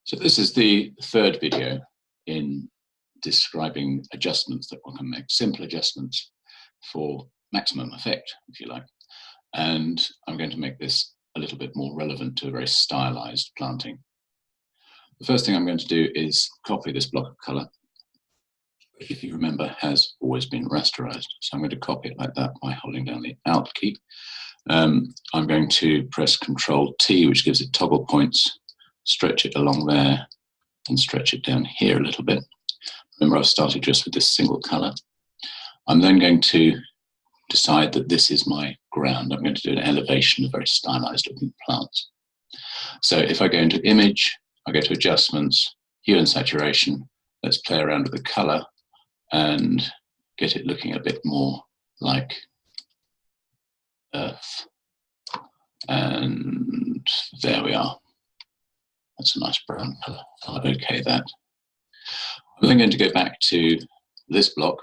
So this is the third video in describing adjustments that one can make, simple adjustments for maximum effect, if you like. And I'm going to make this a little bit more relevant to a very stylized planting. The first thing I'm going to do is copy this block of color, which, if you remember, has always been rasterized. So I'm going to copy it like that by holding down the Alt key. I'm going to press Control T, which gives it toggle points, stretch it along there and stretch it down here a little bit. Remember, I've started just with this single color. I'm then going to decide that this is my ground. I'm going to do an elevation of very stylized looking plants. So if I go into Image, I go to Adjustments, Hue and Saturation. Let's play around with the color and get it looking a bit more like Earth. And there we are. That's a nice brown color. I'll OK that. I'm then going to go back to this block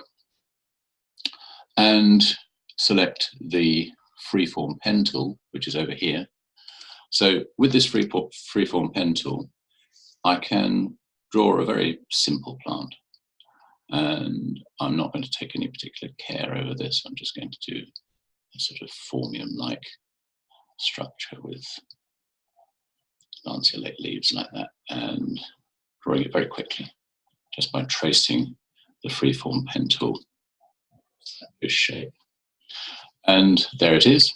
and select the freeform pen tool, which is over here. So with this freeform pen tool, I can draw a very simple plant. And I'm not going to take any particular care over this. I'm just going to do a sort of formium-like structure with lanceolate leaves like that, and drawing it very quickly just by tracing the freeform pen tool. This shape. And there it is.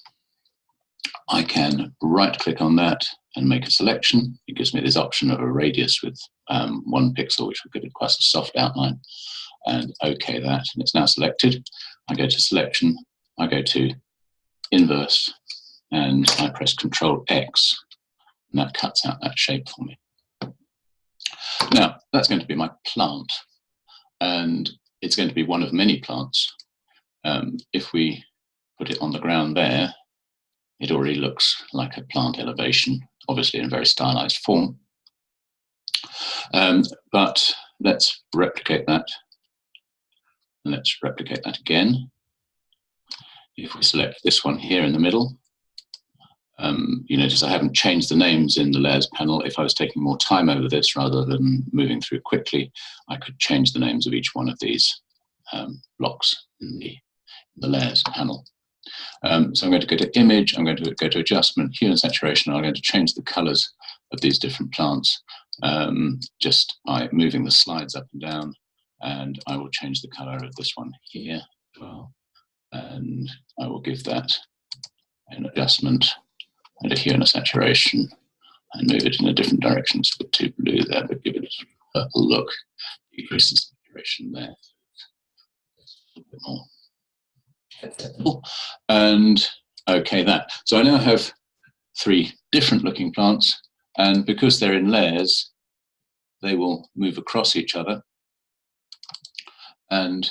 I can right click on that and make a selection. It gives me this option of a radius with 1 pixel, which will give it quite a soft outline, and OK that, and it's now selected. I go to selection, I go to inverse, and I press Control X, and that cuts out that shape for me. Now, that's going to be my plant, and it's going to be one of many plants. If we put it on the ground there, it already looks like a plant elevation, obviously in a very stylized form. But let's replicate that, and let's replicate that again. If we select this one here in the middle, you notice I haven't changed the names in the layers panel. If I was taking more time over this rather than moving through quickly, I could change the names of each one of these blocks in the layers panel. So I'm going to go to Image, I'm going to go to Adjustment, Hue and Saturation, and I'm going to change the colors of these different plants just by moving the slides up and down, and I will change the color of this one here as well. And I will give that an adjustment and a hue and a saturation and move it in a different direction. So put too blue there, but give it a purple look. Decrease the saturation there. A bit more. And OK that. So I now have 3 different looking plants, and because they're in layers, they will move across each other and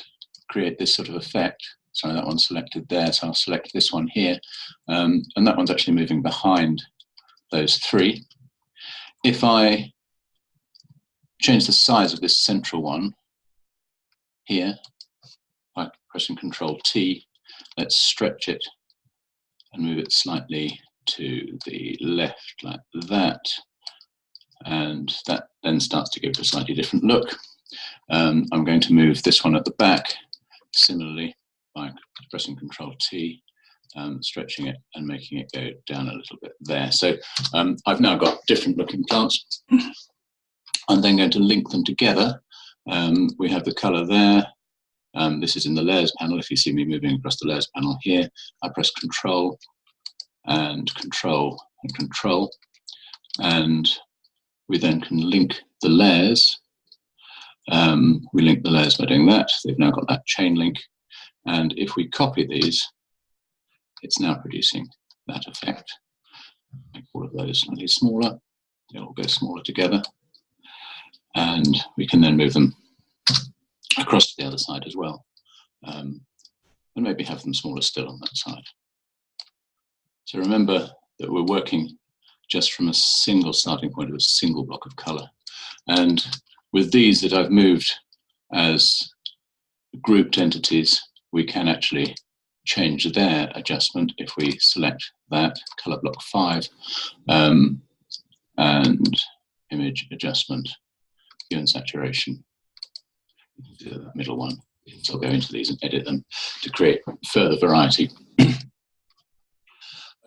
create this sort of effect. Sorry, that one's selected there, so I'll select this one here. And that one's actually moving behind those 3. If I change the size of this central one here by pressing Control T, let's stretch it and move it slightly to the left like that. And that then starts to give it a slightly different look. I'm going to move this one at the back similarly by pressing Control T, stretching it and making it go down a little bit there. So I've now got different looking plants. I'm then going to link them together. We have the color there. This is in the layers panel. If you see me moving across the layers panel here, I press Control and Control and Control, and we then can link the layers. We link the layers by doing that. They've now got that chain link. And if we copy these, it's now producing that effect. Make all of those slightly smaller. They all go smaller together. And we can then move them across to the other side as well. And maybe have them smaller still on that side. So remember that we're working just from a single starting point of a single block of color. And with these that I've moved as grouped entities, we can actually change their adjustment if we select that color block 5 and image, adjustment, hue and saturation. The middle one. So I'll go into these and edit them to create further variety.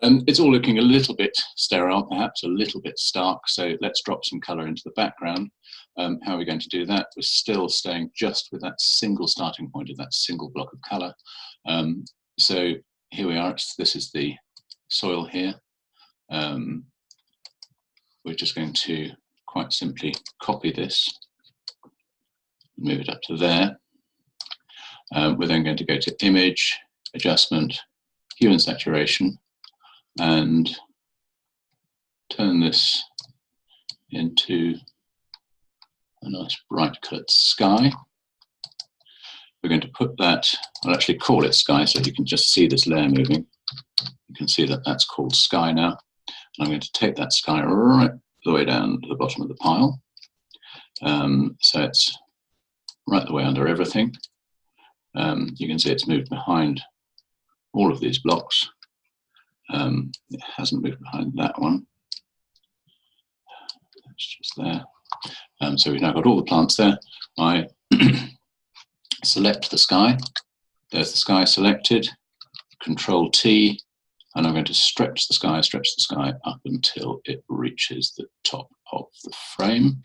It's all looking a little bit sterile, perhaps a little bit stark, so let's drop some colour into the background. How are we going to do that? We're still staying just with that single starting point of that single block of colour. So here we are, this is the soil here. We're just going to quite simply copy this, move it up to there. We're then going to go to Image, Adjustment, Hue and Saturation, and turn this into a nice bright coloured sky. We're going to put that, I'll actually call it sky so you can just see this layer moving. You can see that that's called sky now. And I'm going to take that sky right the way down to the bottom of the pile. So it's right the way under everything. You can see it's moved behind all of these blocks. It hasn't moved behind that one. It's just there. So we've now got all the plants there. I select the sky. There's the sky selected. Control T, and I'm going to stretch the sky up until it reaches the top of the frame,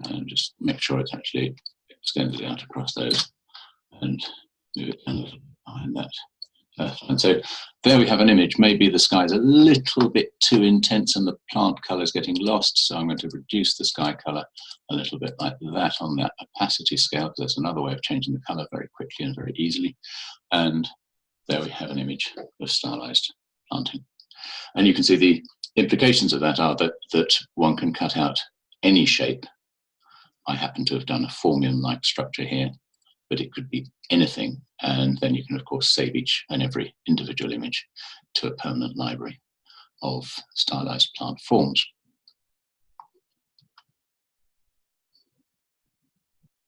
and just make sure it's actually extended out across those, and move it down behind that. And so there we have an image. Maybe the sky is a little bit too intense and the plant colour is getting lost, so I'm going to reduce the sky colour a little bit like that on that opacity scale, because that's another way of changing the colour very quickly and very easily. And there we have an image of stylized planting. And you can see the implications of that are that one can cut out any shape. I happen to have done a formium-like structure here, but it could be anything. And then you can, of course, save each and every individual image to a permanent library of stylized plant forms.